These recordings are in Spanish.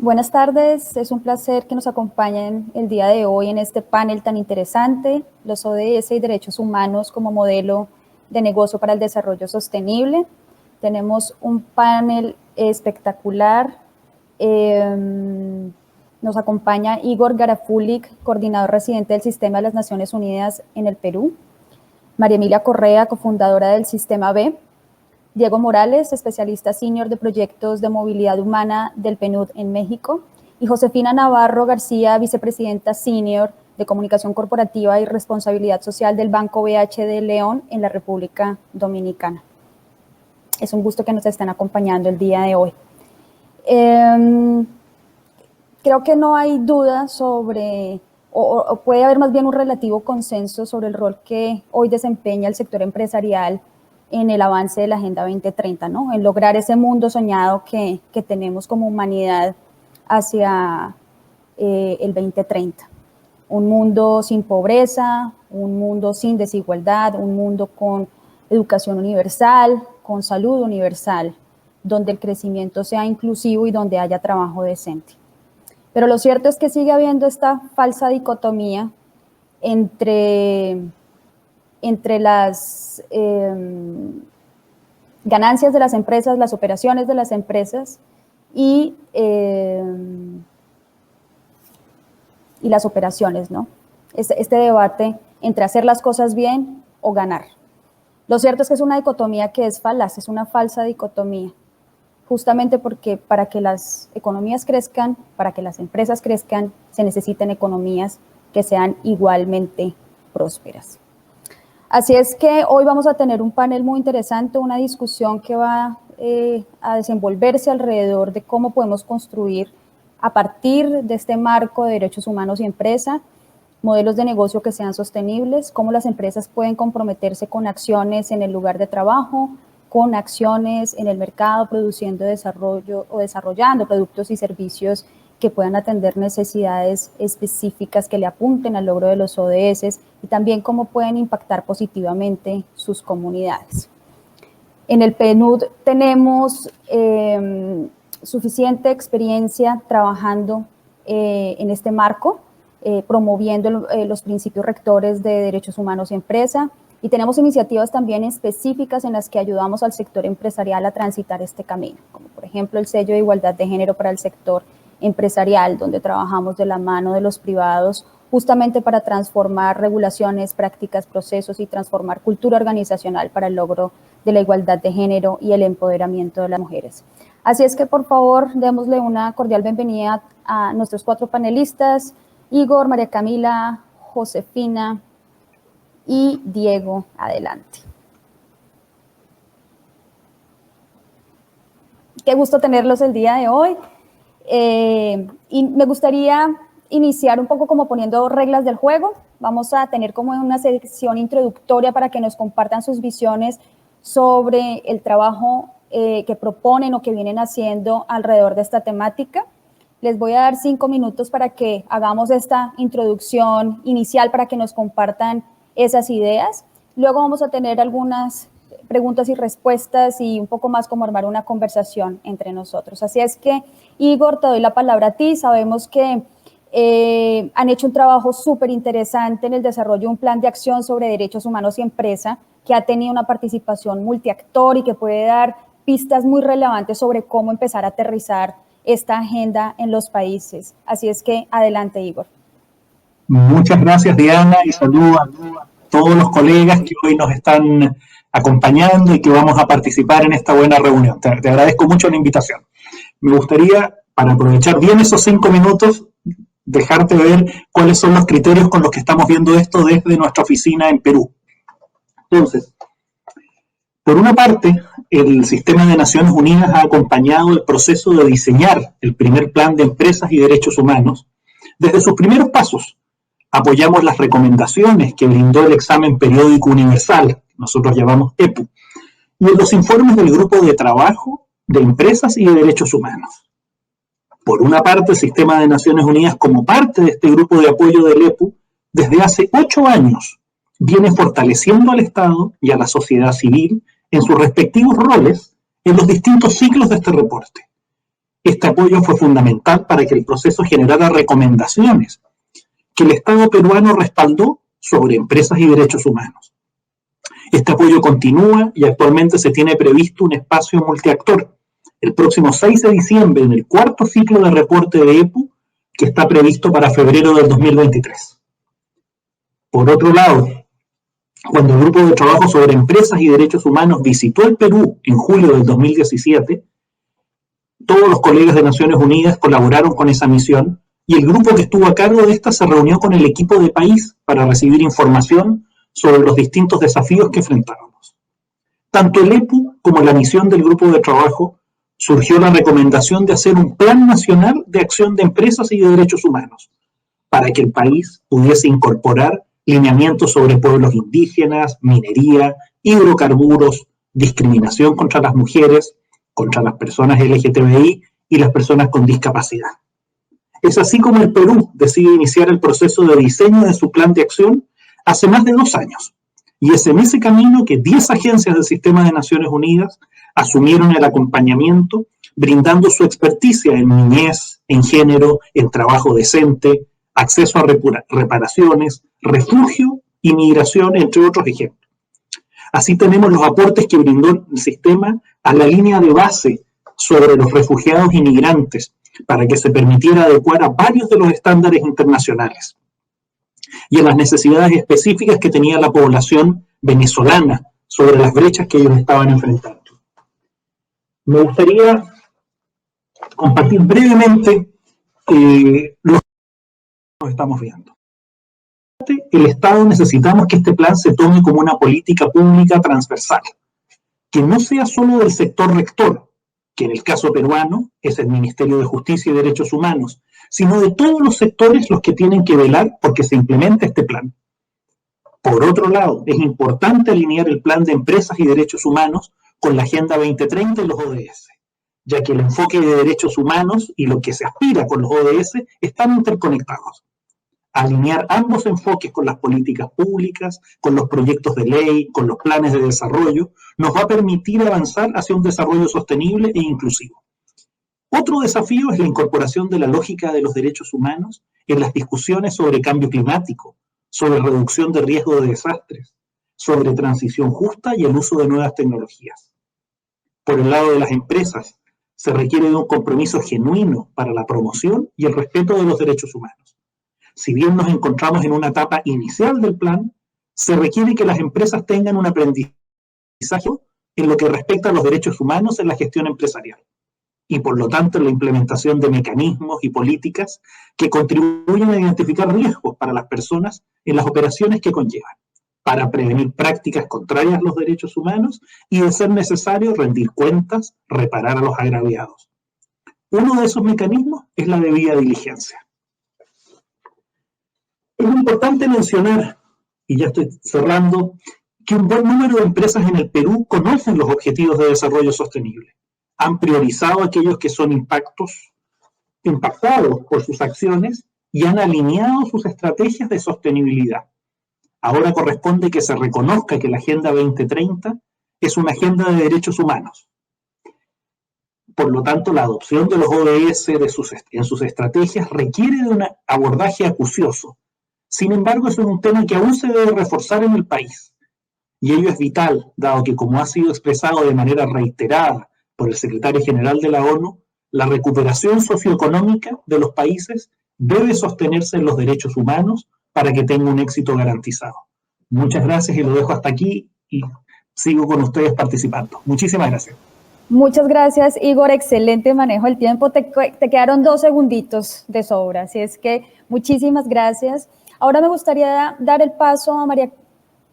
Buenas tardes, es un placer que nos acompañen el día de hoy en este panel tan interesante, los ODS y derechos humanos como modelo de negocio para el desarrollo sostenible. Tenemos un panel espectacular. Nos acompaña Igor Garafulik, coordinador residente del Sistema de las Naciones Unidas en el Perú. María Emilia Correa, cofundadora del Sistema B. Diego Morales, especialista senior de proyectos de movilidad humana del PNUD en México, y Josefina Navarro García, vicepresidenta senior de comunicación corporativa y responsabilidad social del Banco BH de León en la República Dominicana. Es un gusto que nos estén acompañando el día de hoy. Creo que no hay duda sobre, o puede haber más bien un relativo consenso sobre el rol que hoy desempeña el sector empresarial en el avance de la Agenda 2030, ¿no? En lograr ese mundo soñado que tenemos como humanidad hacia el 2030. Un mundo sin pobreza, un mundo sin desigualdad, un mundo con educación universal, con salud universal, donde el crecimiento sea inclusivo y donde haya trabajo decente. Pero lo cierto es que sigue habiendo esta falsa dicotomía entre las ganancias de las empresas, las operaciones de las empresas y las operaciones, ¿no? Este debate entre hacer las cosas bien o ganar. Lo cierto es que es una dicotomía que es falaz, es una falsa dicotomía, justamente porque para que las economías crezcan, para que las empresas crezcan, se necesitan economías que sean igualmente prósperas. Así es que hoy vamos a tener un panel muy interesante, una discusión que va a desenvolverse alrededor de cómo podemos construir a partir de este marco de derechos humanos y empresa, modelos de negocio que sean sostenibles, cómo las empresas pueden comprometerse con acciones en el lugar de trabajo, con acciones en el mercado, produciendo desarrollo o desarrollando productos y servicios que puedan atender necesidades específicas que le apunten al logro de los ODS y también cómo pueden impactar positivamente sus comunidades. En el PNUD tenemos suficiente experiencia trabajando en este marco, promoviendo los principios rectores de derechos humanos y empresa, y tenemos iniciativas también específicas en las que ayudamos al sector empresarial a transitar este camino, como por ejemplo el sello de igualdad de género para el sector empresarial, donde trabajamos de la mano de los privados justamente para transformar regulaciones, prácticas, procesos y transformar cultura organizacional para el logro de la igualdad de género y el empoderamiento de las mujeres. Así es que por favor démosle una cordial bienvenida a nuestros 4 panelistas, Igor, María Camila, Josefina y Diego. Adelante. Qué gusto tenerlos el día de hoy. Y me gustaría iniciar un poco como poniendo reglas del juego. Vamos a tener como una sección introductoria para que nos compartan sus visiones sobre el trabajo que proponen o que vienen haciendo alrededor de esta temática. Les voy a dar 5 minutos para que hagamos esta introducción inicial para que nos compartan esas ideas. Luego vamos a tener algunas preguntas y respuestas y un poco más como armar una conversación entre nosotros. Así es que, Igor, te doy la palabra a ti. Sabemos que han hecho un trabajo súper interesante en el desarrollo de un plan de acción sobre derechos humanos y empresa que ha tenido una participación multiactor y que puede dar pistas muy relevantes sobre cómo empezar a aterrizar esta agenda en los países. Así es que, adelante, Igor. Muchas gracias, Diana, y saludo a todos los colegas que hoy nos están acompañando y que vamos a participar en esta buena reunión. Te agradezco mucho la invitación. Me gustaría, para aprovechar bien esos 5 minutos, dejarte ver cuáles son los criterios con los que estamos viendo esto desde nuestra oficina en Perú. Entonces, por una parte, el Sistema de Naciones Unidas ha acompañado el proceso de diseñar el primer plan de empresas y derechos humanos. Desde sus primeros pasos, apoyamos las recomendaciones que brindó el examen periódico universal, nosotros llamamos EPU, y en los informes del Grupo de Trabajo de Empresas y de Derechos Humanos. Por una parte, el Sistema de Naciones Unidas, como parte de este grupo de apoyo del EPU, desde hace 8 años viene fortaleciendo al Estado y a la sociedad civil en sus respectivos roles en los distintos ciclos de este reporte. Este apoyo fue fundamental para que el proceso generara recomendaciones que el Estado peruano respaldó sobre empresas y derechos humanos. Este apoyo continúa y actualmente se tiene previsto un espacio multiactor el próximo 6 de diciembre en el cuarto ciclo de reporte de EPU que está previsto para febrero del 2023. Por otro lado, cuando el Grupo de Trabajo sobre Empresas y Derechos Humanos visitó el Perú en julio del 2017, todos los colegas de Naciones Unidas colaboraron con esa misión y el grupo que estuvo a cargo de esta se reunió con el equipo de país para recibir información sobre los distintos desafíos que enfrentábamos. Tanto el EPU como la misión del grupo de trabajo surgió la recomendación de hacer un plan nacional de acción de empresas y de derechos humanos para que el país pudiese incorporar lineamientos sobre pueblos indígenas, minería, hidrocarburos, discriminación contra las mujeres, contra las personas LGTBI y las personas con discapacidad. Es así como el Perú decide iniciar el proceso de diseño de su plan de acción hace más de 2 años. Y es en ese camino que 10 agencias del sistema de Naciones Unidas asumieron el acompañamiento, brindando su experticia en niñez, en género, en trabajo decente, acceso a reparaciones, refugio y migración, entre otros ejemplos. Así tenemos los aportes que brindó el sistema a la línea de base sobre los refugiados y migrantes para que se permitiera adecuar a varios de los estándares internacionales y a las necesidades específicas que tenía la población venezolana sobre las brechas que ellos estaban enfrentando. Me gustaría compartir brevemente lo que estamos viendo. El Estado necesitamos que este plan se tome como una política pública transversal, que no sea solo del sector rector, que en el caso peruano es el Ministerio de Justicia y Derechos Humanos, sino de todos los sectores los que tienen que velar porque se implemente este plan. Por otro lado, es importante alinear el plan de empresas y derechos humanos con la Agenda 2030 y los ODS, ya que el enfoque de derechos humanos y lo que se aspira con los ODS están interconectados. Alinear ambos enfoques con las políticas públicas, con los proyectos de ley, con los planes de desarrollo, nos va a permitir avanzar hacia un desarrollo sostenible e inclusivo. Otro desafío es la incorporación de la lógica de los derechos humanos en las discusiones sobre cambio climático, sobre reducción de riesgo de desastres, sobre transición justa y el uso de nuevas tecnologías. Por el lado de las empresas, se requiere de un compromiso genuino para la promoción y el respeto de los derechos humanos. Si bien nos encontramos en una etapa inicial del plan, se requiere que las empresas tengan un aprendizaje en lo que respecta a los derechos humanos en la gestión empresarial y por lo tanto en la implementación de mecanismos y políticas que contribuyan a identificar riesgos para las personas en las operaciones que conllevan, para prevenir prácticas contrarias a los derechos humanos y, de ser necesario, rendir cuentas, reparar a los agraviados. Uno de esos mecanismos es la debida diligencia. Es importante mencionar, y ya estoy cerrando, que un buen número de empresas en el Perú conocen los objetivos de desarrollo sostenible. Han priorizado aquellos que son impactados por sus acciones y han alineado sus estrategias de sostenibilidad. Ahora corresponde que se reconozca que la Agenda 2030 es una agenda de derechos humanos. Por lo tanto, la adopción de los ODS en sus estrategias requiere de un abordaje acucioso. Sin embargo, eso es un tema que aún se debe reforzar en el país. Y ello es vital, dado que, como ha sido expresado de manera reiterada por el secretario general de la ONU, la recuperación socioeconómica de los países debe sostenerse en los derechos humanos para que tenga un éxito garantizado. Muchas gracias y lo dejo hasta aquí y sigo con ustedes participando. Muchísimas gracias. Muchas gracias, Igor. Excelente manejo del tiempo. Te quedaron 2 segunditos de sobra, así es que muchísimas gracias. Ahora me gustaría dar el paso a María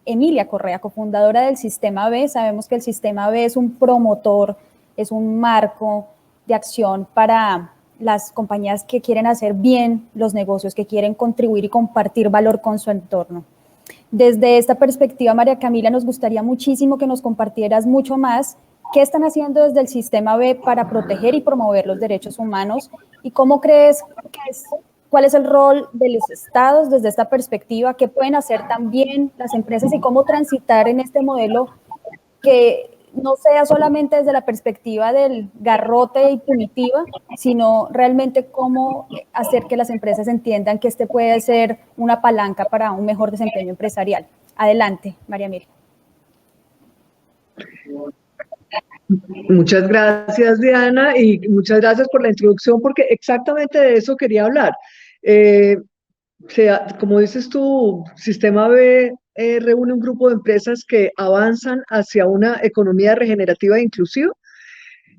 Emilia Correa, cofundadora del Sistema B. Sabemos que el Sistema B es un promotor, es un marco de acción para las compañías que quieren hacer bien los negocios, que quieren contribuir y compartir valor con su entorno. Desde esta perspectiva, María Camila, nos gustaría muchísimo que nos compartieras mucho más qué están haciendo desde el Sistema B para proteger y promover los derechos humanos y cómo crees que cuál es el rol de los estados desde esta perspectiva, qué pueden hacer también las empresas y cómo transitar en este modelo que no sea solamente desde la perspectiva del garrote y punitiva, sino realmente cómo hacer que las empresas entiendan que este puede ser una palanca para un mejor desempeño empresarial. Adelante, María Emilia. Muchas gracias, Diana, y muchas gracias por la introducción, porque exactamente de eso quería hablar. Como dices tú, Sistema B reúne un grupo de empresas que avanzan hacia una economía regenerativa e inclusiva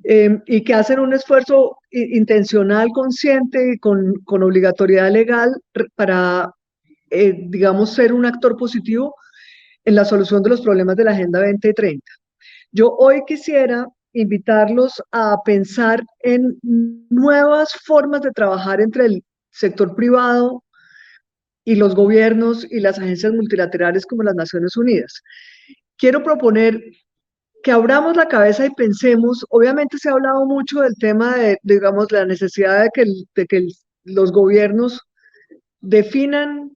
y que hacen un esfuerzo intencional, consciente y con obligatoriedad legal para, digamos, ser un actor positivo en la solución de los problemas de la Agenda 2030. Yo hoy quisiera invitarlos a pensar en nuevas formas de trabajar entre el sector privado y los gobiernos y las agencias multilaterales como las Naciones Unidas. Quiero proponer que abramos la cabeza y pensemos. Obviamente se ha hablado mucho del tema de digamos, la necesidad de que los gobiernos definan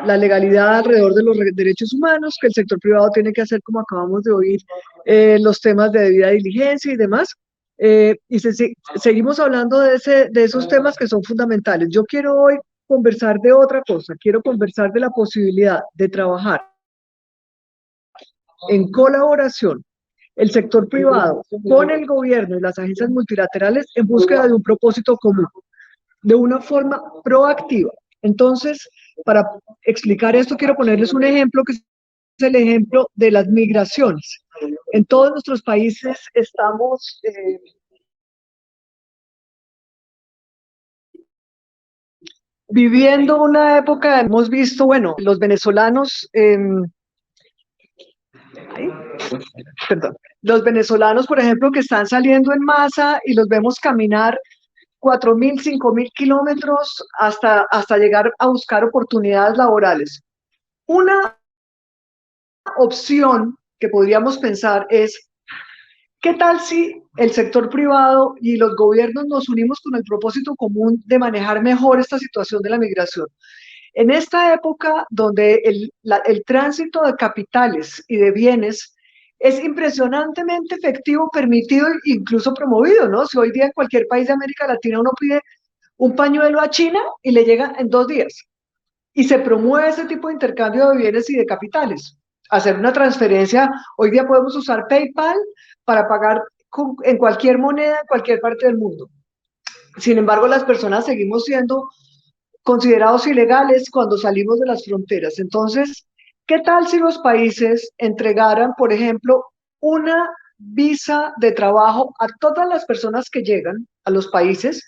la legalidad alrededor de los derechos humanos, que el sector privado tiene que hacer, como acabamos de oír, los temas de debida diligencia y demás. Seguimos hablando de esos temas que son fundamentales. Yo quiero hoy conversar de otra cosa, quiero conversar de la posibilidad de trabajar en colaboración el sector privado con el gobierno y las agencias multilaterales en búsqueda de un propósito común, de una forma proactiva. Entonces, para explicar esto, quiero ponerles un ejemplo que es el ejemplo de las migraciones. En todos nuestros países estamos viviendo una época, hemos visto, bueno, los venezolanos, los venezolanos, por ejemplo, que están saliendo en masa y los vemos caminar 4.000, 5.000 kilómetros hasta llegar a buscar oportunidades laborales. Una opción que podríamos pensar es, ¿qué tal si el sector privado y los gobiernos nos unimos con el propósito común de manejar mejor esta situación de la migración? En esta época donde el tránsito de capitales y de bienes es impresionantemente efectivo, permitido e incluso promovido, ¿no? Si hoy día en cualquier país de América Latina uno pide un pañuelo a China y le llega en 2 días. Y se promueve ese tipo de intercambio de bienes y de capitales. Hacer una transferencia, hoy día podemos usar PayPal para pagar en cualquier moneda, en cualquier parte del mundo. Sin embargo, las personas seguimos siendo considerados ilegales cuando salimos de las fronteras. Entonces, ¿qué tal si los países entregaran, por ejemplo, una visa de trabajo a todas las personas que llegan a los países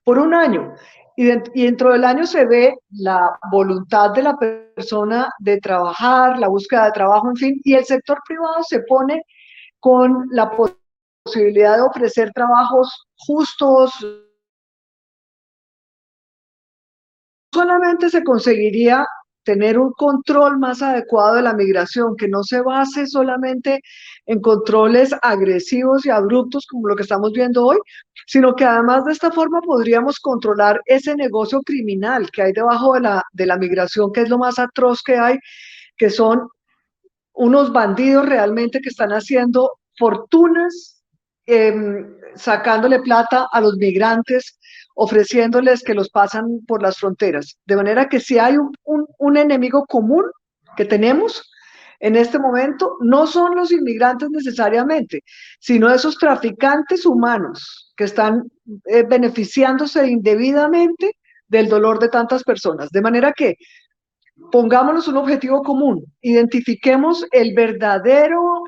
por un año? Y dentro del año se ve la voluntad de la persona de trabajar, la búsqueda de trabajo, en fin, y el sector privado se pone con la posibilidad de ofrecer trabajos justos. Solamente se conseguiría tener un control más adecuado de la migración, que no se base solamente en controles agresivos y abruptos como lo que estamos viendo hoy, sino que además de esta forma podríamos controlar ese negocio criminal que hay debajo de la migración, que es lo más atroz que hay, que son unos bandidos realmente que están haciendo fortunas, sacándole plata a los migrantes, ofreciéndoles que los pasan por las fronteras. De manera que si hay un enemigo común que tenemos en este momento, no son los inmigrantes necesariamente, sino esos traficantes humanos que están beneficiándose indebidamente del dolor de tantas personas. De manera que pongámonos un objetivo común, identifiquemos el verdadero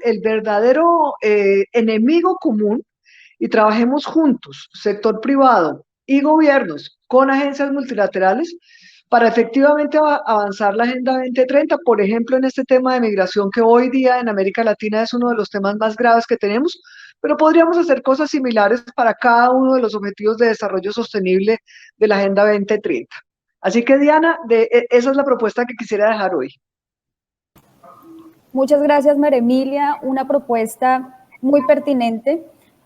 enemigo común y trabajemos juntos, sector privado y gobiernos, con agencias multilaterales, para efectivamente avanzar la Agenda 2030, por ejemplo, en este tema de migración que hoy día en América Latina es uno de los temas más graves que tenemos, pero podríamos hacer cosas similares para cada uno de los objetivos de desarrollo sostenible de la Agenda 2030. Así que, Diana, esa es la propuesta que quisiera dejar hoy. Muchas gracias, María Emilia. Una propuesta muy pertinente.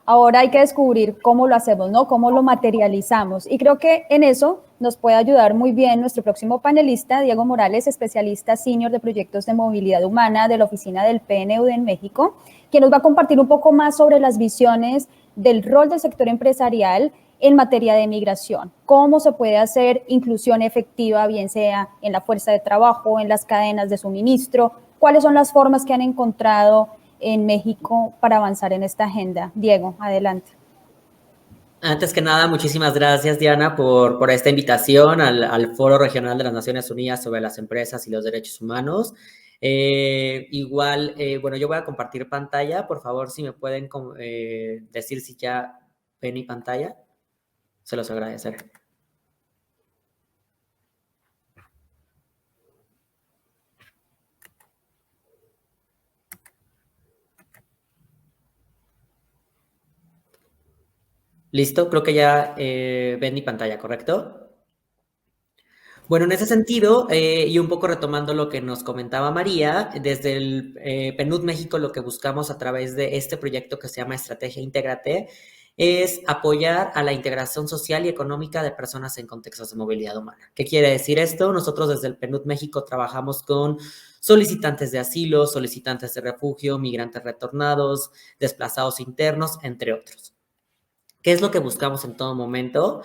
Ahora hay que descubrir cómo lo hacemos, ¿no? Cómo lo materializamos. Y creo que en eso nos puede ayudar muy bien nuestro próximo panelista, Diego Morales, especialista senior de proyectos de movilidad humana de la oficina del PNUD en México, que nos va a compartir un poco más sobre las visiones del rol del sector empresarial en materia de migración, cómo se puede hacer inclusión efectiva, bien sea en la fuerza de trabajo, en las cadenas de suministro, cuáles son las formas que han encontrado en México para avanzar en esta agenda. Diego, adelante. Antes que nada, muchísimas gracias, Diana, por esta invitación al Foro Regional de las Naciones Unidas sobre las Empresas y los Derechos Humanos. Bueno, yo voy a compartir pantalla. Por favor, si me pueden decir si ya ven mi pantalla, se los agradeceré. Listo, creo que ya ven mi pantalla, ¿correcto? Bueno, en ese sentido, y un poco retomando lo que nos comentaba María, desde el PNUD México lo que buscamos a través de este proyecto que se llama Estrategia Intégrate es apoyar a la integración social y económica de personas en contextos de movilidad humana. ¿Qué quiere decir esto? Nosotros desde el PNUD México trabajamos con solicitantes de asilo, solicitantes de refugio, migrantes retornados, desplazados internos, entre otros. ¿Qué es lo que buscamos en todo momento?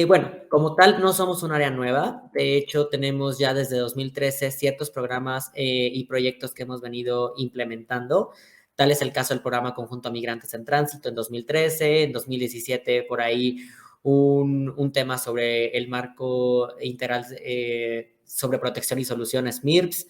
Bueno, como tal, no somos un área nueva. De hecho, tenemos ya desde 2013 ciertos programas y proyectos que hemos venido implementando. Tal es el caso del programa Conjunto a Migrantes en Tránsito en 2013, en 2017 por ahí un tema sobre el marco integral sobre protección y soluciones MIRPS.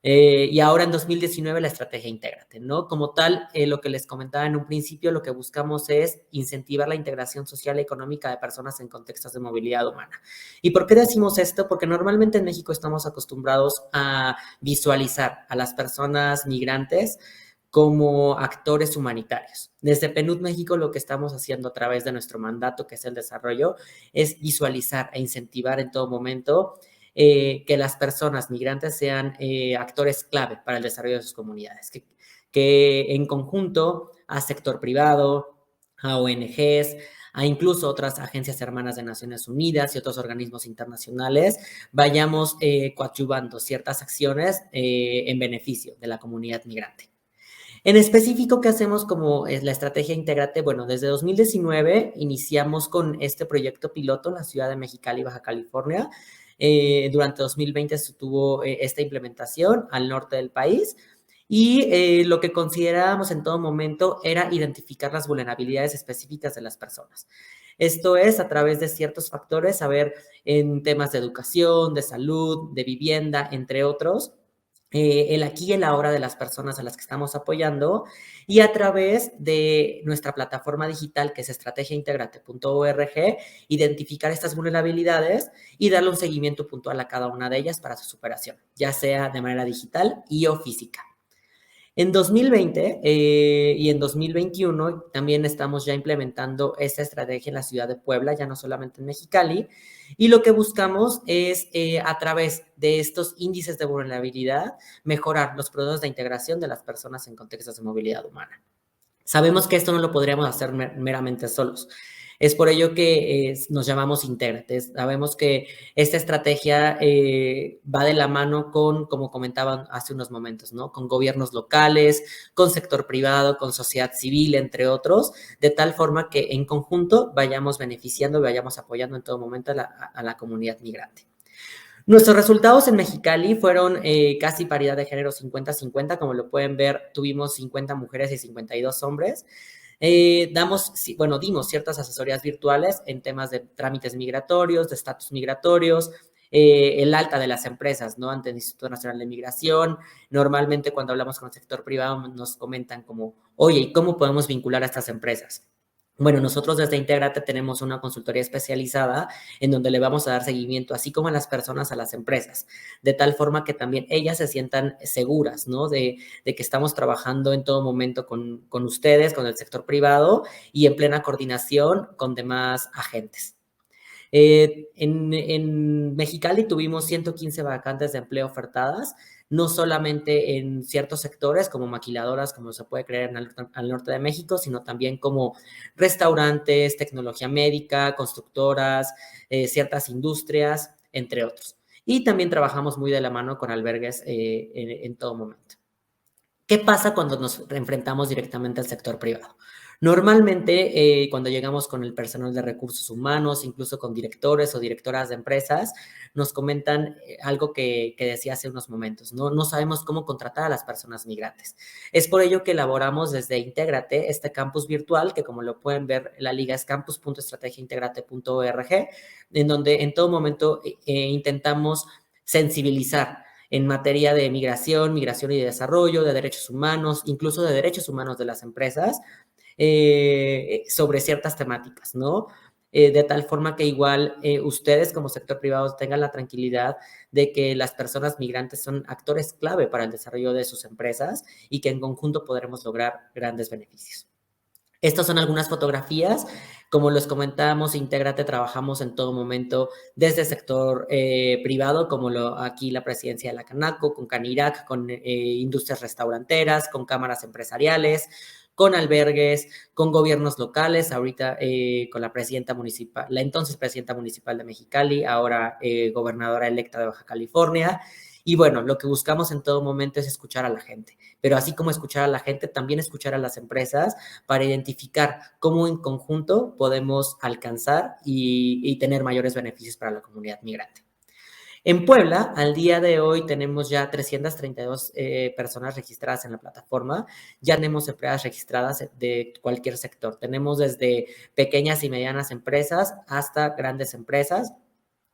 Y ahora en 2019 la estrategia Intégrate, ¿no? Como tal, lo que les comentaba en un principio, lo que buscamos es incentivar la integración social y económica de personas en contextos de movilidad humana. ¿Y por qué decimos esto? Porque normalmente en México estamos acostumbrados a visualizar a las personas migrantes como actores humanitarios. Desde PNUD México lo que estamos haciendo a través de nuestro mandato, que es el desarrollo, es visualizar e incentivar en todo momento que las personas migrantes sean actores clave para el desarrollo de sus comunidades, que en conjunto a sector privado, a ONGs, a incluso otras agencias hermanas de Naciones Unidas y otros organismos internacionales, vayamos coadyuvando ciertas acciones en beneficio de la comunidad migrante. En específico, ¿qué hacemos como es la estrategia Intégrate? Bueno, desde 2019 iniciamos con este proyecto piloto en la ciudad de Mexicali, Baja California. Durante 2020 se tuvo esta implementación al norte del país y lo que considerábamos en todo momento era identificar las vulnerabilidades específicas de las personas. Esto es a través de ciertos factores, saber en temas de educación, de salud, de vivienda, entre otros, el aquí y el ahora de las personas a las que estamos apoyando y a través de nuestra plataforma digital que es estrategiaintegrate.org, identificar estas vulnerabilidades y darle un seguimiento puntual a cada una de ellas para su superación, ya sea de manera digital y o física. En 2020 y en 2021 también estamos ya implementando esta estrategia en la ciudad de Puebla, ya no solamente en Mexicali, y lo que buscamos es a través de estos índices de vulnerabilidad mejorar los procesos de integración de las personas en contextos de movilidad humana. Sabemos que esto no lo podríamos hacer meramente solos. Es por ello que nos llamamos Intégrate. Sabemos que esta estrategia va de la mano con, como comentaban hace unos momentos, ¿no? Con gobiernos locales, con sector privado, con sociedad civil, entre otros, de tal forma que en conjunto vayamos beneficiando y vayamos apoyando en todo momento a la comunidad migrante. Nuestros resultados en Mexicali fueron casi paridad de género 50-50, como lo pueden ver, tuvimos 50 mujeres y 52 hombres. Dimos ciertas asesorías virtuales en temas de trámites migratorios, de estatus migratorios, el alta de las empresas, ¿no? Ante el Instituto Nacional de Migración. Normalmente cuando hablamos con el sector privado nos comentan como, oye, ¿y cómo podemos vincular a estas empresas? Bueno, nosotros desde Intégrate tenemos una consultoría especializada en donde le vamos a dar seguimiento, así como a las personas, a las empresas, de tal forma que también ellas se sientan seguras, ¿no? De que estamos trabajando en todo momento con ustedes, con el sector privado y en plena coordinación con demás agentes. En Mexicali tuvimos 115 vacantes de empleo ofertadas, no solamente en ciertos sectores como maquiladoras, como se puede creer al norte de México, sino también como restaurantes, tecnología médica, constructoras, ciertas industrias, entre otros. Y también trabajamos muy de la mano con albergues en todo momento. ¿Qué pasa cuando nos enfrentamos directamente al sector privado? Normalmente, cuando llegamos con el personal de recursos humanos, incluso con directores o directoras de empresas, nos comentan algo que decía hace unos momentos, ¿no? No sabemos cómo contratar a las personas migrantes. Es por ello que elaboramos desde Intégrate este campus virtual, que como lo pueden ver, la liga es campus.estrategiaintegrate.org, en donde en todo momento intentamos sensibilizar en materia de migración y desarrollo, de derechos humanos, incluso de derechos humanos de las empresas, sobre ciertas temáticas, ¿no? De tal forma que igual ustedes como sector privado tengan la tranquilidad de que las personas migrantes son actores clave para el desarrollo de sus empresas y que en conjunto podremos lograr grandes beneficios. Estas son algunas fotografías. Como les comentábamos, Intégrate trabajamos en todo momento desde el sector privado, como aquí la presidencia de la Canaco, con Canirac, con industrias restauranteras, con cámaras empresariales, con albergues, con gobiernos locales, ahorita con la presidenta municipal, la entonces presidenta municipal de Mexicali, ahora gobernadora electa de Baja California. Y bueno, lo que buscamos en todo momento es escuchar a la gente, pero así como escuchar a la gente, también escuchar a las empresas para identificar cómo en conjunto podemos alcanzar y tener mayores beneficios para la comunidad migrante. En Puebla, al día de hoy, tenemos ya 332 personas registradas en la plataforma. Ya tenemos empresas registradas de cualquier sector. Tenemos desde pequeñas y medianas empresas hasta grandes empresas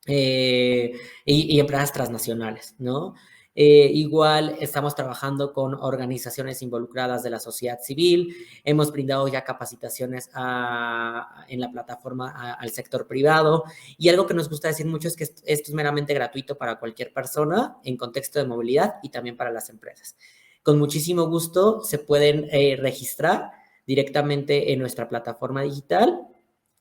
y empresas transnacionales, ¿no? Igual estamos trabajando con organizaciones involucradas de la sociedad civil, hemos brindado ya capacitaciones en la plataforma al sector privado y algo que nos gusta decir mucho es que esto es meramente gratuito para cualquier persona en contexto de movilidad y también para las empresas. Con muchísimo gusto se pueden registrar directamente en nuestra plataforma digital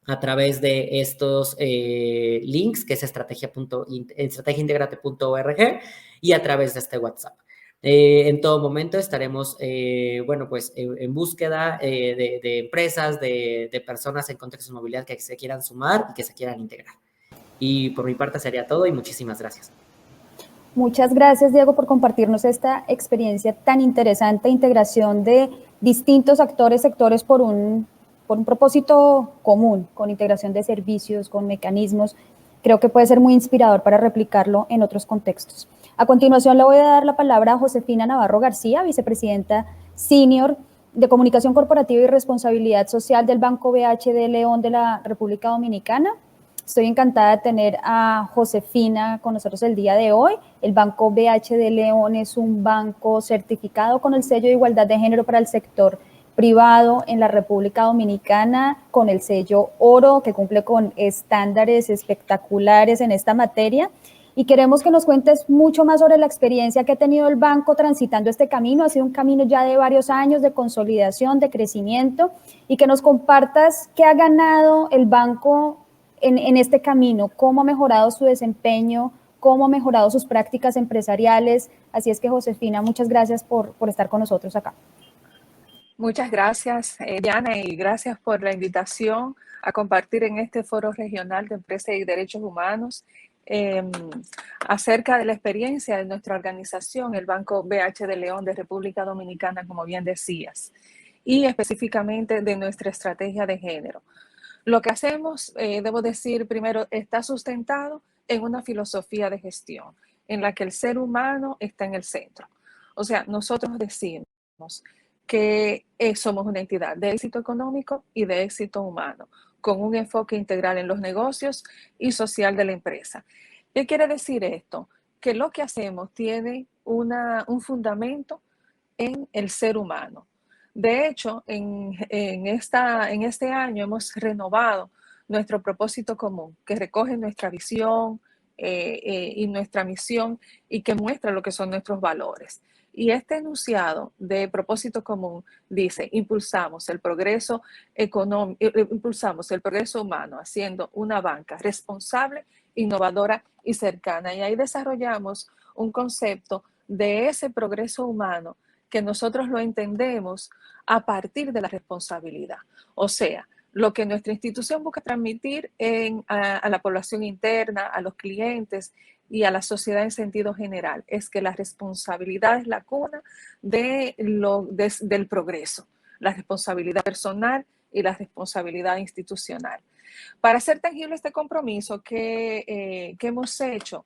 a través de estos links, que es estrategiaintegrate.org y a través de este WhatsApp. En todo momento estaremos, bueno, pues en búsqueda de empresas, de personas en contextos de movilidad que se quieran sumar y que se quieran integrar. Y por mi parte sería todo y muchísimas gracias. Muchas gracias, Diego, por compartirnos esta experiencia tan interesante, integración de distintos actores, sectores por un propósito común, con integración de servicios, con mecanismos. Creo que puede ser muy inspirador para replicarlo en otros contextos. A continuación le voy a dar la palabra a Josefina Navarro García, vicepresidenta senior de Comunicación Corporativa y Responsabilidad Social del Banco BHD León de la República Dominicana. Estoy encantada de tener a Josefina con nosotros el día de hoy. El Banco BHD León es un banco certificado con el sello de igualdad de género para el sector privado en la República Dominicana, con el sello oro, que cumple con estándares espectaculares en esta materia. Y queremos que nos cuentes mucho más sobre la experiencia que ha tenido el banco transitando este camino. Ha sido un camino ya de varios años de consolidación, de crecimiento, y que nos compartas qué ha ganado el banco en este camino, cómo ha mejorado su desempeño, cómo ha mejorado sus prácticas empresariales. Así es que, Josefina, muchas gracias por estar con nosotros acá. Muchas gracias, Diana, y gracias por la invitación a compartir en este foro regional de empresas y derechos humanos acerca de la experiencia de nuestra organización, el Banco BHD León de República Dominicana, como bien decías, y específicamente de nuestra estrategia de género. Lo que hacemos, debo decir primero, está sustentado en una filosofía de gestión en la que el ser humano está en el centro. O sea, nosotros decimos que somos una entidad de éxito económico y de éxito humano, con un enfoque integral en los negocios y social de la empresa. ¿Qué quiere decir esto? Que lo que hacemos tiene un fundamento en el ser humano. De hecho, en este año hemos renovado nuestro propósito común, que recoge nuestra visión y nuestra misión y que muestra lo que son nuestros valores. Y este enunciado de propósito común dice: impulsamos el progreso económico, impulsamos el progreso humano haciendo una banca responsable, innovadora y cercana. Y ahí desarrollamos un concepto de ese progreso humano que nosotros lo entendemos a partir de la responsabilidad. O sea, lo que nuestra institución busca transmitir a la población interna, a los clientes y a la sociedad en sentido general, es que la responsabilidad es la cuna del progreso, la responsabilidad personal y la responsabilidad institucional. Para hacer tangible este compromiso que hemos hecho,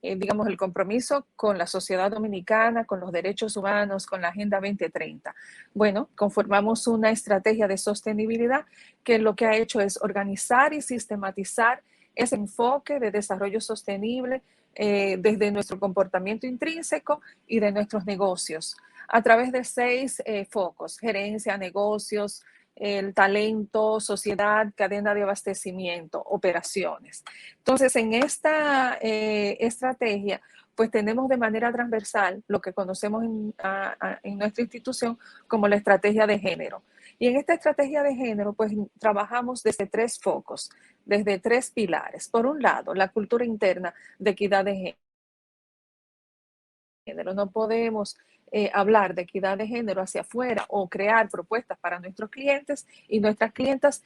digamos, el compromiso con la sociedad dominicana, con los derechos humanos, con la Agenda 2030. Bueno, conformamos una estrategia de sostenibilidad que lo que ha hecho es organizar y sistematizar ese enfoque de desarrollo sostenible desde nuestro comportamiento intrínseco y de nuestros negocios, a través de 6 focos: gerencia, negocios, el talento, sociedad, cadena de abastecimiento, operaciones. Entonces, en esta estrategia, pues tenemos de manera transversal lo que conocemos en nuestra institución como la estrategia de género. Y en esta estrategia de género, pues trabajamos desde 3 focos, desde 3 pilares. Por un lado, la cultura interna de equidad de género. No podemos hablar de equidad de género hacia afuera o crear propuestas para nuestros clientes y nuestras clientas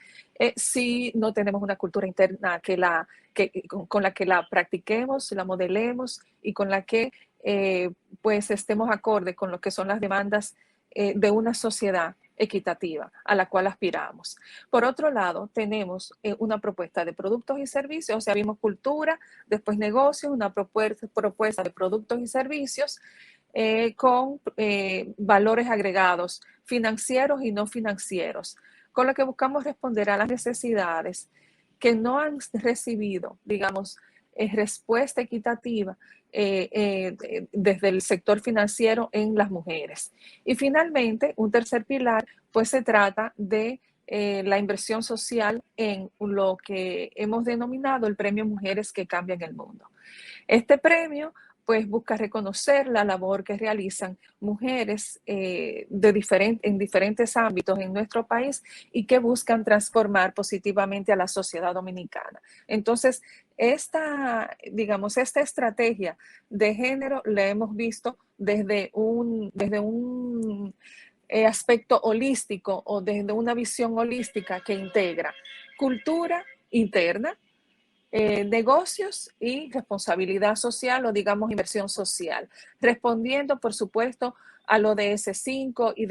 si no tenemos una cultura interna con la que la practiquemos, la modelemos y con la que pues estemos acorde con lo que son las demandas de una sociedad equitativa a la cual aspiramos. Por otro lado, tenemos una propuesta de productos y servicios, o sea, vimos cultura, después negocios, una propuesta de productos y servicios con valores agregados financieros y no financieros, con lo que buscamos responder a las necesidades que no han recibido, digamos, respuesta equitativa desde el sector financiero en las mujeres. Y finalmente, un tercer pilar, pues se trata de la inversión social en lo que hemos denominado el Premio Mujeres que Cambian el Mundo. Este premio pues busca reconocer la labor que realizan mujeres en diferentes ámbitos en nuestro país y que buscan transformar positivamente a la sociedad dominicana. Entonces, esta estrategia de género la hemos visto desde un aspecto holístico o desde una visión holística que integra cultura interna, negocios y responsabilidad social o digamos inversión social, respondiendo por supuesto al ODS 5 y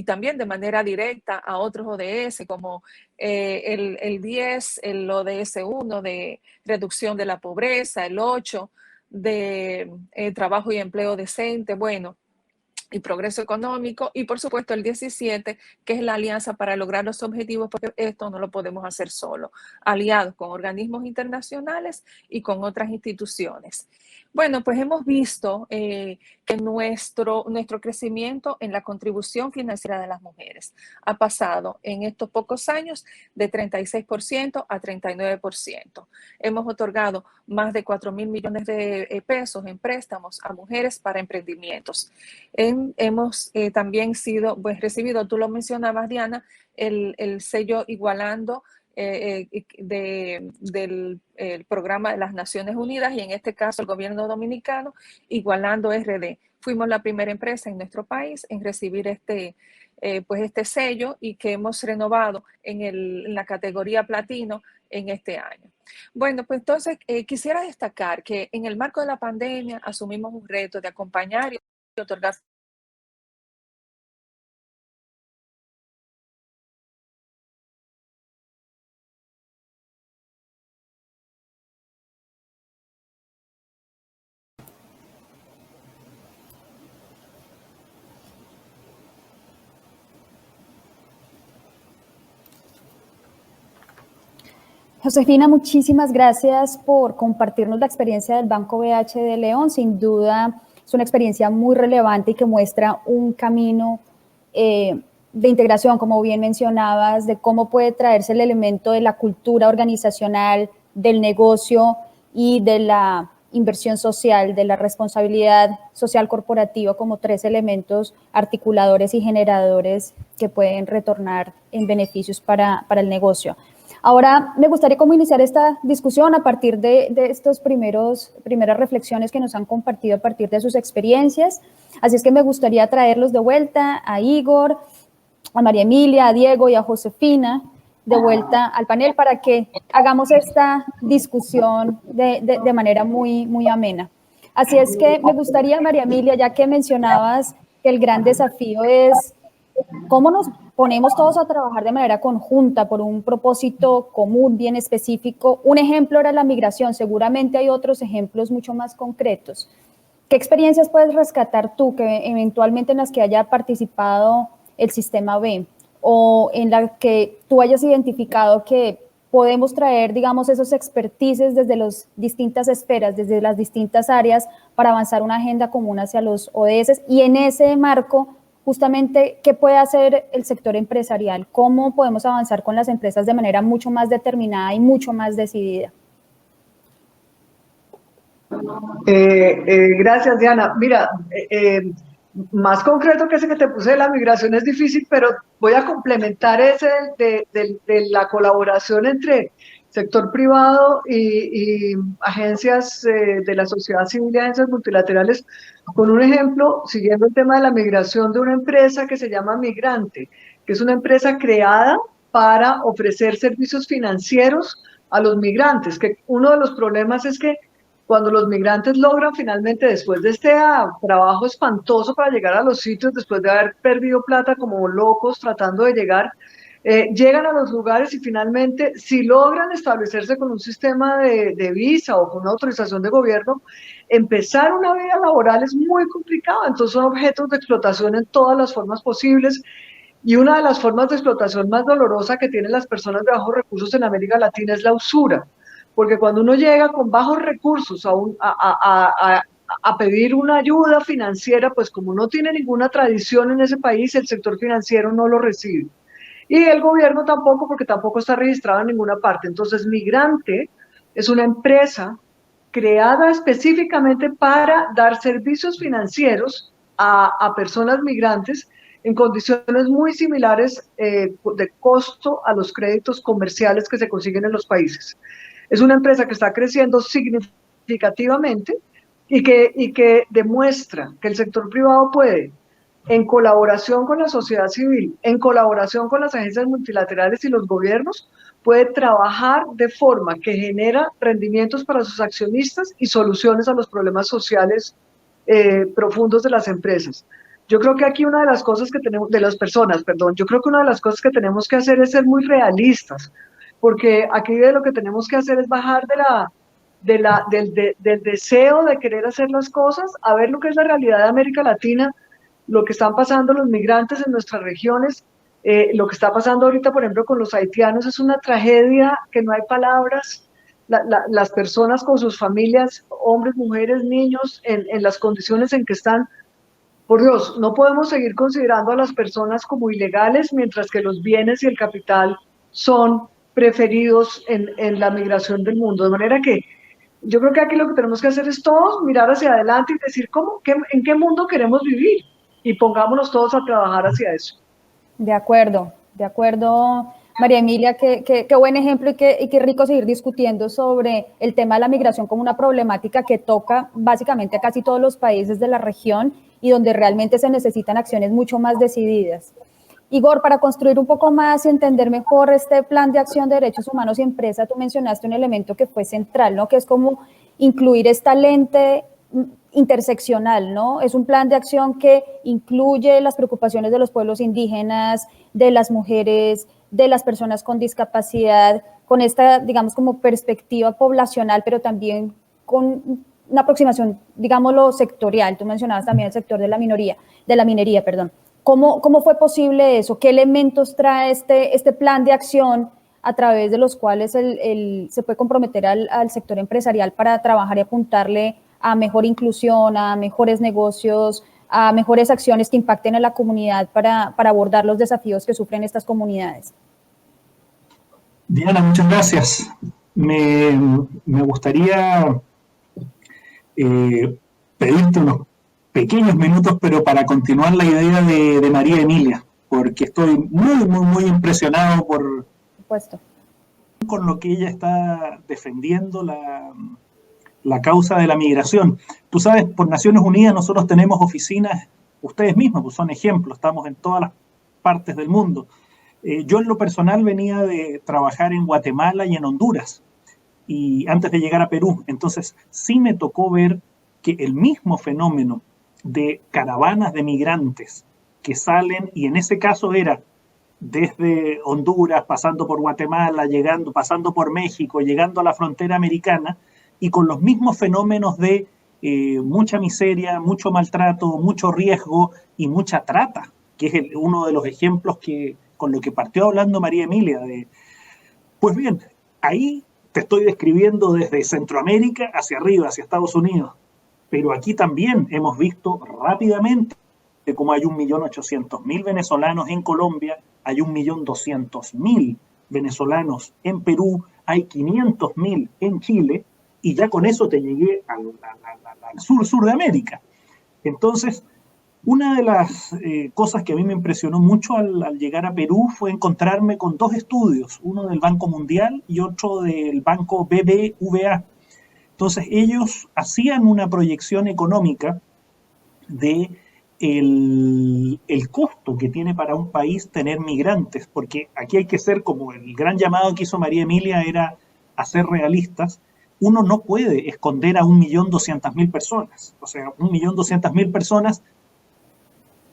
también de manera directa a otros ODS como el 10, el ODS 1 de reducción de la pobreza, el 8 de trabajo y empleo decente, bueno, y progreso económico, y por supuesto el 17, que es la alianza para lograr los objetivos, porque esto no lo podemos hacer solo, aliados con organismos internacionales y con otras instituciones. Bueno, pues hemos visto que nuestro crecimiento en la contribución financiera de las mujeres ha pasado en estos pocos años de 36% a 39%. Hemos otorgado más de 4.000 millones de pesos en préstamos a mujeres para emprendimientos. Hemos también recibido, tú lo mencionabas, Diana, el sello Igualando del programa de las Naciones Unidas y en este caso el gobierno dominicano, Igualando RD. Fuimos la primera empresa en nuestro país en recibir este sello y que hemos renovado en la categoría platino en este año. Bueno, pues entonces quisiera destacar que en el marco de la pandemia asumimos un reto de acompañar y otorgar Josefina, muchísimas gracias por compartirnos la experiencia del Banco BH de León. Sin duda es una experiencia muy relevante y que muestra un camino de integración, como bien mencionabas, de cómo puede traerse el elemento de la cultura organizacional, del negocio y de la inversión social, de la responsabilidad social corporativa como 3 elementos articuladores y generadores que pueden retornar en beneficios para el negocio. Ahora me gustaría cómo iniciar esta discusión a partir de estos primeras reflexiones que nos han compartido a partir de sus experiencias. Así es que me gustaría traerlos de vuelta a Igor, a María Emilia, a Diego y a Josefina. de vuelta al panel para que hagamos esta discusión de manera muy, muy amena. Así es que me gustaría, María Emilia, ya que mencionabas que el gran desafío es cómo nos ponemos todos a trabajar de manera conjunta por un propósito común, bien específico. Un ejemplo era la migración, seguramente hay otros ejemplos mucho más concretos. ¿Qué experiencias puedes rescatar tú que eventualmente en las que haya participado el sistema B o en la que tú hayas identificado que podemos traer, digamos, esos expertices desde las distintas esferas, desde las distintas áreas para avanzar una agenda común hacia los ODS? Y en ese marco, justamente, ¿qué puede hacer el sector empresarial? ¿Cómo podemos avanzar con las empresas de manera mucho más determinada y mucho más decidida? Gracias, Diana. Mira, más concreto que ese que te puse de la migración es difícil, pero voy a complementar ese de la colaboración entre sector privado y agencias de la sociedad civil y agencias multilaterales con un ejemplo, siguiendo el tema de la migración, de una empresa que se llama Migrante, que es una empresa creada para ofrecer servicios financieros a los migrantes, que uno de los problemas es que cuando los migrantes logran finalmente, después de este trabajo espantoso para llegar a los sitios, después de haber perdido plata como locos tratando de llegar, llegan a los lugares y finalmente, si logran establecerse con un sistema de visa o con una autorización de gobierno, empezar una vida laboral es muy complicado. Entonces son objetos de explotación en todas las formas posibles. Y una de las formas de explotación más dolorosa que tienen las personas de bajos recursos en América Latina es la usura. Porque cuando uno llega con bajos recursos a pedir una ayuda financiera, pues como no tiene ninguna tradición en ese país, el sector financiero no lo recibe. Y el gobierno tampoco, porque tampoco está registrado en ninguna parte. Entonces, Migrante es una empresa creada específicamente para dar servicios financieros a personas migrantes en condiciones muy similares de costo a los créditos comerciales que se consiguen en los países. Es una empresa que está creciendo significativamente y que demuestra que el sector privado puede, en colaboración con la sociedad civil, en colaboración con las agencias multilaterales y los gobiernos, puede trabajar de forma que genera rendimientos para sus accionistas y soluciones a los problemas sociales profundos de las empresas. Yo creo que aquí una de las cosas que tenemos, de las personas, perdón, yo creo que una de las cosas que tenemos que hacer es ser muy realistas, porque aquí lo que tenemos que hacer es bajar del deseo de querer hacer las cosas a ver lo que es la realidad de América Latina, lo que están pasando los migrantes en nuestras regiones, lo que está pasando ahorita, por ejemplo, con los haitianos es una tragedia que no hay palabras. Las personas con sus familias, hombres, mujeres, niños, en las condiciones en que están, por Dios, no podemos seguir considerando a las personas como ilegales mientras que los bienes y el capital son preferidos en la migración del mundo. De manera que yo creo que aquí lo que tenemos que hacer es todos mirar hacia adelante y decir en qué mundo queremos vivir y pongámonos todos a trabajar hacia eso. De acuerdo, María Emilia, qué buen ejemplo y qué rico seguir discutiendo sobre el tema de la migración como una problemática que toca básicamente a casi todos los países de la región y donde realmente se necesitan acciones mucho más decididas. Igor, para construir un poco más y entender mejor este plan de acción de derechos humanos y empresa, tú mencionaste un elemento que fue central, ¿no? Que es como incluir esta lente interseccional, ¿no? Es un plan de acción que incluye las preocupaciones de los pueblos indígenas, de las mujeres, de las personas con discapacidad, con esta, digamos, como perspectiva poblacional, pero también con una aproximación, digámoslo, sectorial. Tú mencionabas también el sector de la minería, perdón. ¿Cómo fue posible eso? ¿Qué elementos trae este plan de acción a través de los cuales se puede comprometer al sector empresarial para trabajar y apuntarle a mejor inclusión, a mejores negocios, a mejores acciones que impacten a la comunidad para abordar los desafíos que sufren estas comunidades? Diana, muchas gracias. Me gustaría pedirte unos pequeños minutos, pero para continuar la idea de María Emilia, porque estoy muy impresionado por supuesto, con lo que ella está defendiendo la causa de la migración. Tú sabes, por Naciones Unidas nosotros tenemos oficinas, ustedes mismos pues son ejemplos, estamos en todas las partes del mundo, Yo en lo personal venía de trabajar en Guatemala y en Honduras, y antes de llegar a Perú. Entonces sí me tocó ver que el mismo fenómeno de caravanas de migrantes que salen, y en ese caso era desde Honduras, pasando por Guatemala, llegando, pasando por México, llegando a la frontera americana, y con los mismos fenómenos de mucha miseria, mucho maltrato, mucho riesgo y mucha trata, que es uno de los ejemplos con lo que partió hablando María Emilia. Pues bien, ahí te estoy describiendo desde Centroamérica hacia arriba, hacia Estados Unidos, pero aquí también hemos visto rápidamente como hay 1.800.000 venezolanos en Colombia, hay 1.200.000 venezolanos en Perú, hay 500.000 en Chile, y ya con eso te llegué al sur de América. Entonces, una de las cosas que a mí me impresionó mucho al llegar a Perú fue encontrarme con dos estudios, uno del Banco Mundial y otro del Banco BBVA. Entonces, ellos hacían una proyección económica de el costo que tiene para un país tener migrantes, porque aquí hay que ser, como el gran llamado que hizo María Emilia era a ser realistas. Uno no puede esconder a 1.200.000 personas. O sea, 1.200.000 personas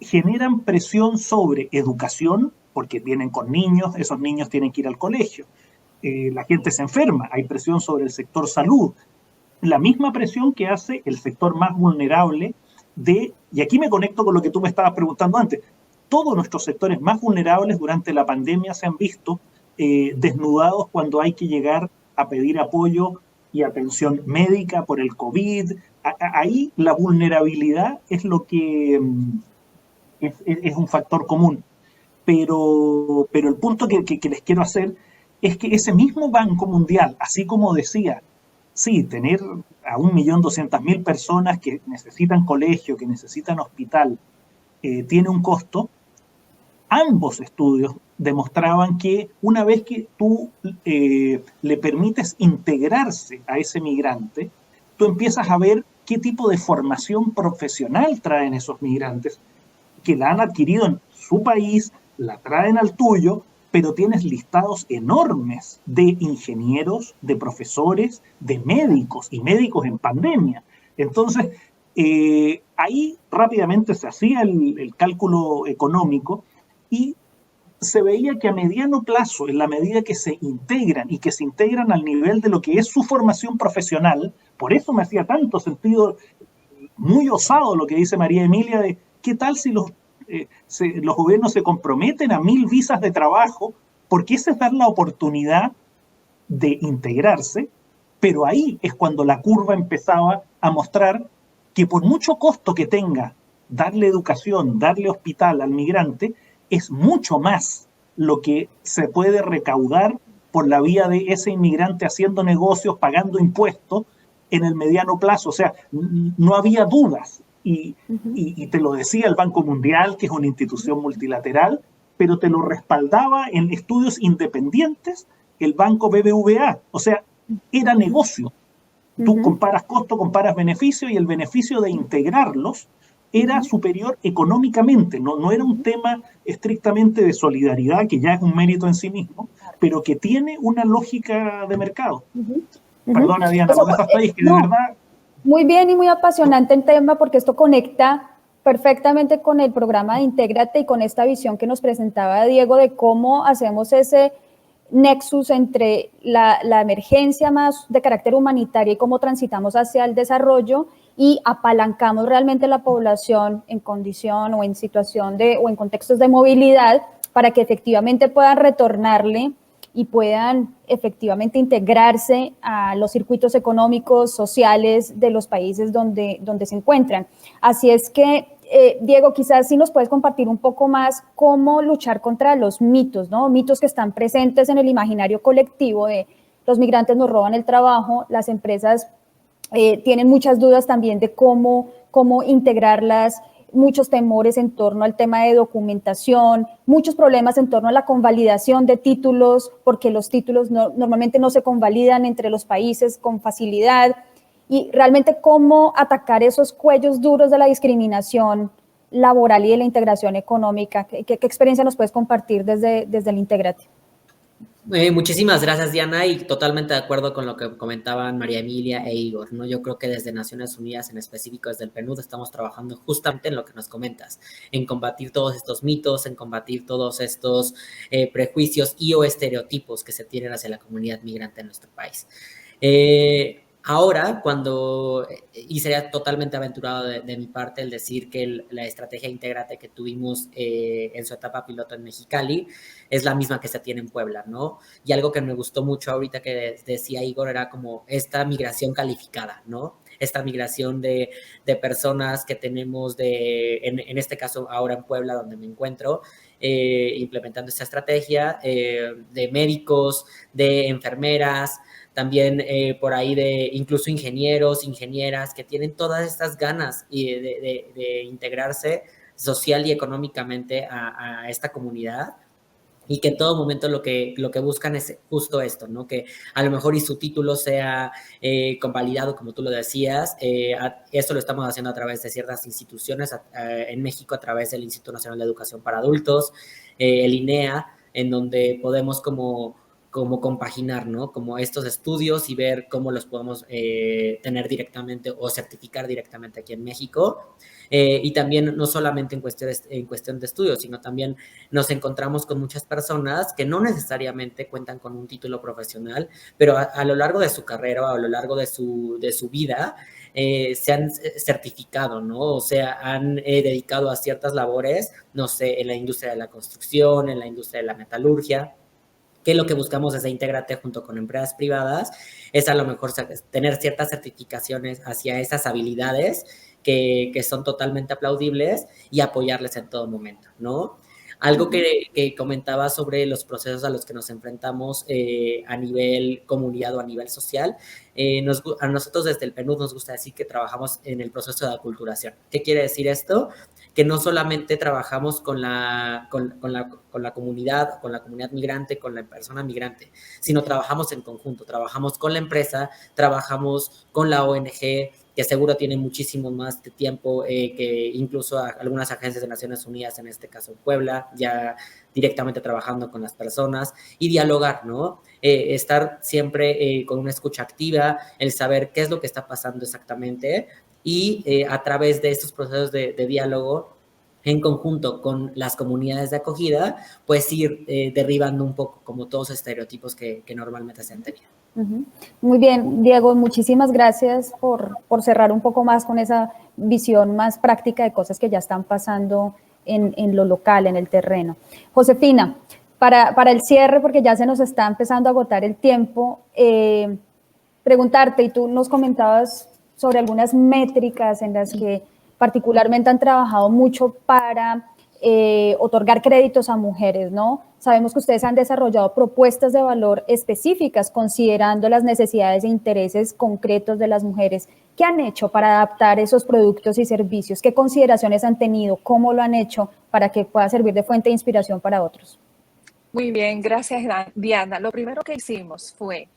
generan presión sobre educación, porque vienen con niños, esos niños tienen que ir al colegio. La gente se enferma, hay presión sobre el sector salud. La misma presión que hace el sector más vulnerable y aquí me conecto con lo que tú me estabas preguntando antes, todos nuestros sectores más vulnerables durante la pandemia se han visto desnudados cuando hay que llegar a pedir apoyo y atención médica por el COVID. Ahí la vulnerabilidad es lo que es un factor común. Pero el punto que les quiero hacer es que ese mismo Banco Mundial, así como decía, sí, tener a 1.200.000 personas que necesitan colegio, que necesitan hospital, tiene un costo. Ambos estudios demostraban que una vez que tú le permites integrarse a ese migrante, tú empiezas a ver qué tipo de formación profesional traen esos migrantes, que la han adquirido en su país, la traen al tuyo, pero tienes listados enormes de ingenieros, de profesores, de médicos y médicos en pandemia. Entonces, ahí rápidamente se hacía el cálculo económico y se veía que a mediano plazo, en la medida que se integran y que se integran al nivel de lo que es su formación profesional, por eso me hacía tanto sentido, muy osado lo que dice María Emilia, de qué tal si los gobiernos se comprometen a 1.000 visas de trabajo, porque esa es dar la oportunidad de integrarse, pero ahí es cuando la curva empezaba a mostrar que por mucho costo que tenga darle educación, darle hospital al migrante, es mucho más lo que se puede recaudar por la vía de ese inmigrante haciendo negocios, pagando impuestos en el mediano plazo. O sea, no había dudas. Y te lo decía el Banco Mundial, que es una institución multilateral, pero te lo respaldaba en estudios independientes el Banco BBVA. O sea, era negocio. Tú comparas costo, comparas beneficio, y el beneficio de integrarlos era superior económicamente. No era un tema estrictamente de solidaridad, que ya es un mérito en sí mismo, pero que tiene una lógica de mercado. Perdona, Diana, ¿dónde estás ahí? Que de verdad... Muy bien y muy apasionante el tema, porque esto conecta perfectamente con el programa de Intégrate y con esta visión que nos presentaba Diego de cómo hacemos ese nexus entre la emergencia más de carácter humanitario y cómo transitamos hacia el desarrollo y apalancamos realmente la población en condición o en situación o en contextos de movilidad para que efectivamente puedan retornarle y puedan efectivamente integrarse a los circuitos económicos, sociales de los países donde se encuentran. Así es que, Diego, quizás sí nos puedes compartir un poco más cómo luchar contra los mitos, ¿no? Mitos que están presentes en el imaginario colectivo de los migrantes nos roban el trabajo, las empresas tienen muchas dudas también de cómo integrarlas, muchos temores en torno al tema de documentación, muchos problemas en torno a la convalidación de títulos, porque los títulos normalmente no se convalidan entre los países con facilidad, y realmente cómo atacar esos cuellos duros de la discriminación laboral y de la integración económica. ¿Qué experiencia nos puedes compartir desde el Intégrate? Muchísimas gracias, Diana, y totalmente de acuerdo con lo que comentaban María Emilia e Igor, ¿no? Yo creo que desde Naciones Unidas, en específico desde el PNUD, estamos trabajando justamente en lo que nos comentas, en combatir todos estos mitos, en combatir todos estos prejuicios y o estereotipos que se tienen hacia la comunidad migrante en nuestro país. Ahora, y sería totalmente aventurado de mi parte el decir que la estrategia Intégrate que tuvimos en su etapa piloto en Mexicali es la misma que se tiene en Puebla, ¿no? Y algo que me gustó mucho ahorita que decía Igor era como esta migración calificada, ¿no? Esta migración de personas que tenemos en este caso ahora en Puebla, donde me encuentro, implementando esta estrategia, de médicos, de enfermeras, también por ahí de incluso ingenieros, ingenieras, que tienen todas estas ganas de integrarse social y económicamente a esta comunidad, y que en todo momento lo que buscan es justo esto, ¿no? Que a lo mejor y su título sea convalidado, como tú lo decías. Esto lo estamos haciendo a través de ciertas instituciones en México, a través del Instituto Nacional de Educación para Adultos, el INEA, en donde podemos como compaginar, ¿no? Como estos estudios y ver cómo los podemos tener directamente o certificar directamente aquí en México. Y también no solamente en cuestión de estudios, sino también nos encontramos con muchas personas que no necesariamente cuentan con un título profesional, pero a lo largo de su carrera o a lo largo de su vida se han certificado, ¿no? O sea, han dedicado a ciertas labores, no sé, en la industria de la construcción, en la industria de la metalurgia, que lo que buscamos desde Intégrate junto con empresas privadas es a lo mejor tener ciertas certificaciones hacia esas habilidades que son totalmente aplaudibles y apoyarles en todo momento, ¿no? Algo que comentaba sobre los procesos a los que nos enfrentamos a nivel comunidad o a nivel social, a nosotros desde el PNUD nos gusta decir que trabajamos en el proceso de aculturación. ¿Qué quiere decir esto? Que no solamente trabajamos con la comunidad, con la comunidad migrante, con la persona migrante, sino trabajamos en conjunto, trabajamos con la empresa, trabajamos con la ONG, que seguro tiene muchísimo más de tiempo que incluso algunas agencias de Naciones Unidas, en este caso Puebla, ya directamente trabajando con las personas y dialogar, ¿no? Estar siempre con una escucha activa, el saber qué es lo que está pasando exactamente, y a través de estos procesos de diálogo en conjunto con las comunidades de acogida, pues ir derribando un poco como todos los estereotipos que normalmente se han tenido. Muy bien, Diego, muchísimas gracias por cerrar un poco más con esa visión más práctica de cosas que ya están pasando en lo local, en el terreno. Josefina, para el cierre, porque ya se nos está empezando a agotar el tiempo, preguntarte, y tú nos comentabas sobre algunas métricas en las que particularmente han trabajado mucho para otorgar créditos a mujeres, ¿no? Sabemos que ustedes han desarrollado propuestas de valor específicas considerando las necesidades e intereses concretos de las mujeres. ¿Qué han hecho para adaptar esos productos y servicios? ¿Qué consideraciones han tenido? ¿Cómo lo han hecho para que pueda servir de fuente de inspiración para otros? Muy bien, gracias, Diana. Lo primero que hicimos fue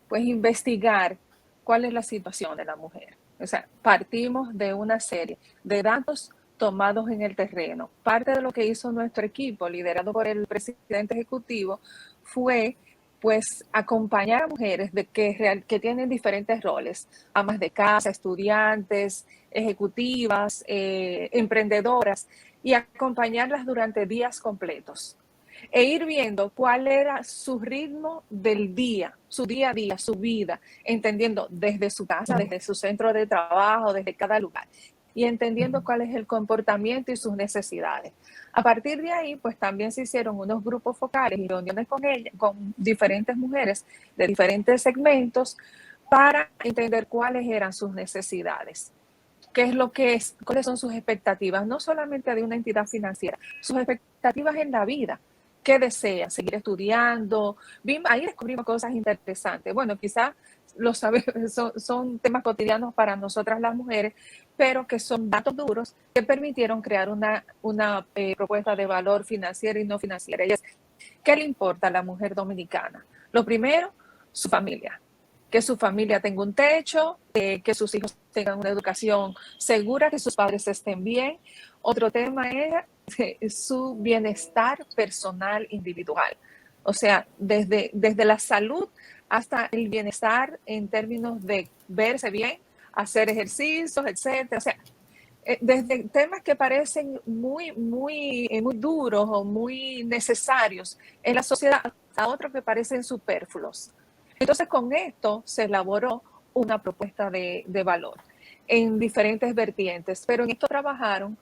pues investigar cuál es la situación de la mujer. O sea, partimos de una serie de datos tomados en el terreno. Parte de lo que hizo nuestro equipo, liderado por el presidente ejecutivo, fue pues acompañar a mujeres que tienen diferentes roles, amas de casa, estudiantes, ejecutivas, emprendedoras, y acompañarlas durante días completos e ir viendo cuál era su ritmo del día, su día a día, su vida, entendiendo desde su casa, desde su centro de trabajo, desde cada lugar, y entendiendo cuál es el comportamiento y sus necesidades. A partir de ahí, pues también se hicieron unos grupos focales y reuniones con diferentes mujeres de diferentes segmentos para entender cuáles eran sus necesidades. ¿Qué es lo que es? ¿Cuáles son sus expectativas? No solamente de una entidad financiera, sus expectativas en la vida. ¿Qué desean? ¿Seguir estudiando? Ahí descubrimos cosas interesantes. Bueno, quizás lo sabemos, son temas cotidianos para nosotras las mujeres, pero que son datos duros que permitieron crear una propuesta de valor financiera y no financiera. ¿Qué le importa a la mujer dominicana? Lo primero, su familia. que su familia tenga un techo, que sus hijos tengan una educación segura, que sus padres estén bien. Otro tema era su bienestar personal individual. O sea, desde la salud hasta el bienestar en términos de verse bien, hacer ejercicios, etcétera. O sea, desde temas que parecen muy duros o muy necesarios en la sociedad a otros que parecen superfluos. Entonces, con esto se elaboró una propuesta de valor en diferentes vertientes, pero en esto trabajaron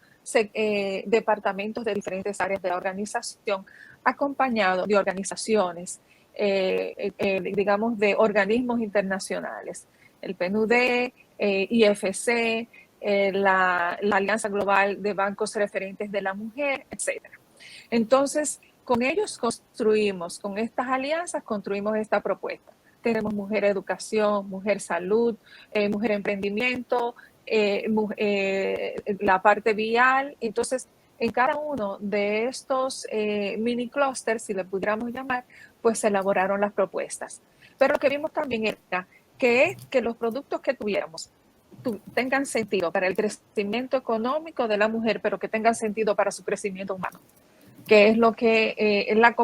departamentos de diferentes áreas de la organización, acompañados de organizaciones, digamos, de organismos internacionales, el PNUD, IFC, la Alianza Global de Bancos Referentes de la Mujer, etc. Entonces, con ellos construimos, con estas alianzas, construimos esta propuesta. Tenemos mujer educación, mujer salud, mujer emprendimiento, la parte vial. Entonces, en cada uno de estos mini clústeres, si le pudiéramos llamar, pues se elaboraron las propuestas. Pero lo que vimos también era que los productos que tuviéramos tengan sentido para el crecimiento económico de la mujer, pero que tengan sentido para su crecimiento humano, que es lo que es la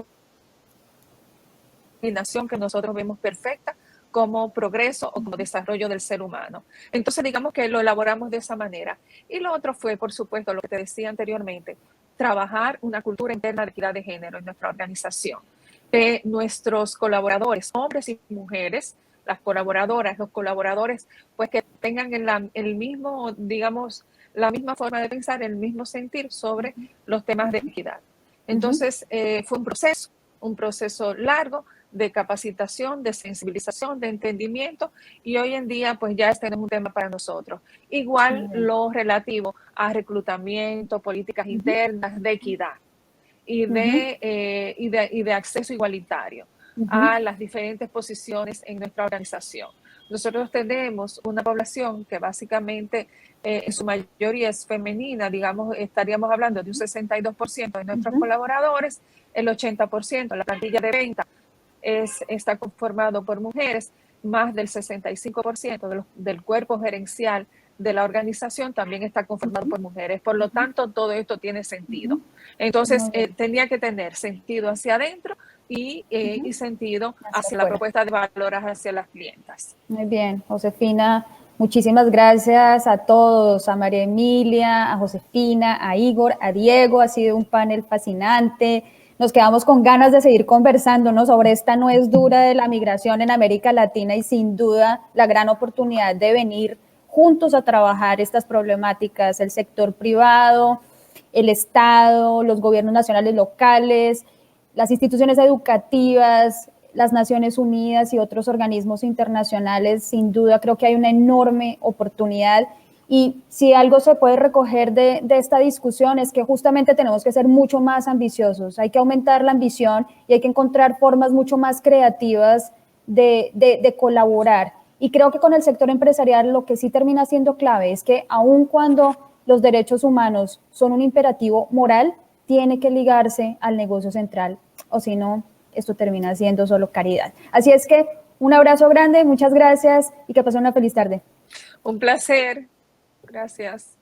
combinación que nosotros vemos perfecta como progreso o como desarrollo del ser humano. Entonces, digamos que lo elaboramos de esa manera. Y lo otro fue, por supuesto, lo que te decía anteriormente, trabajar una cultura interna de equidad de género en nuestra organización. De nuestros colaboradores, hombres y mujeres, las colaboradoras, los colaboradores, pues que tengan el mismo, digamos, la misma forma de pensar, el mismo sentir sobre los temas de equidad. Entonces, fue un proceso largo de capacitación, de sensibilización, de entendimiento, y hoy en día pues ya este no es un tema para nosotros. Igual lo relativo a reclutamiento, políticas internas de equidad y de acceso igualitario a las diferentes posiciones en nuestra organización. Nosotros tenemos una población que básicamente en su mayoría es femenina, digamos, estaríamos hablando de un 62% de nuestros colaboradores, el 80% de la plantilla de venta está conformado por mujeres, más del 65% del cuerpo gerencial de la organización también está conformado por mujeres. Por lo tanto, todo esto tiene sentido. Entonces, tenía que tener sentido hacia adentro y sentido hacia la propuesta de valor hacia las clientas. Muy bien, Josefina. Muchísimas gracias a todos, a María Emilia, a Josefina, a Igor, a Diego. Ha sido un panel fascinante. Nos quedamos con ganas de seguir conversando, ¿no?, sobre esta nuez dura de la migración en América Latina y sin duda la gran oportunidad de venir juntos a trabajar estas problemáticas, el sector privado, el Estado, los gobiernos nacionales locales, las instituciones educativas, las Naciones Unidas y otros organismos internacionales. Sin duda creo que hay una enorme oportunidad. Y si algo se puede recoger de esta discusión es que justamente tenemos que ser mucho más ambiciosos, hay que aumentar la ambición y hay que encontrar formas mucho más creativas de colaborar. Y creo que con el sector empresarial lo que sí termina siendo clave es que aun cuando los derechos humanos son un imperativo moral, tiene que ligarse al negocio central, o si no, esto termina siendo solo caridad. Así es que un abrazo grande, muchas gracias y que pasen una feliz tarde. Un placer. Gracias.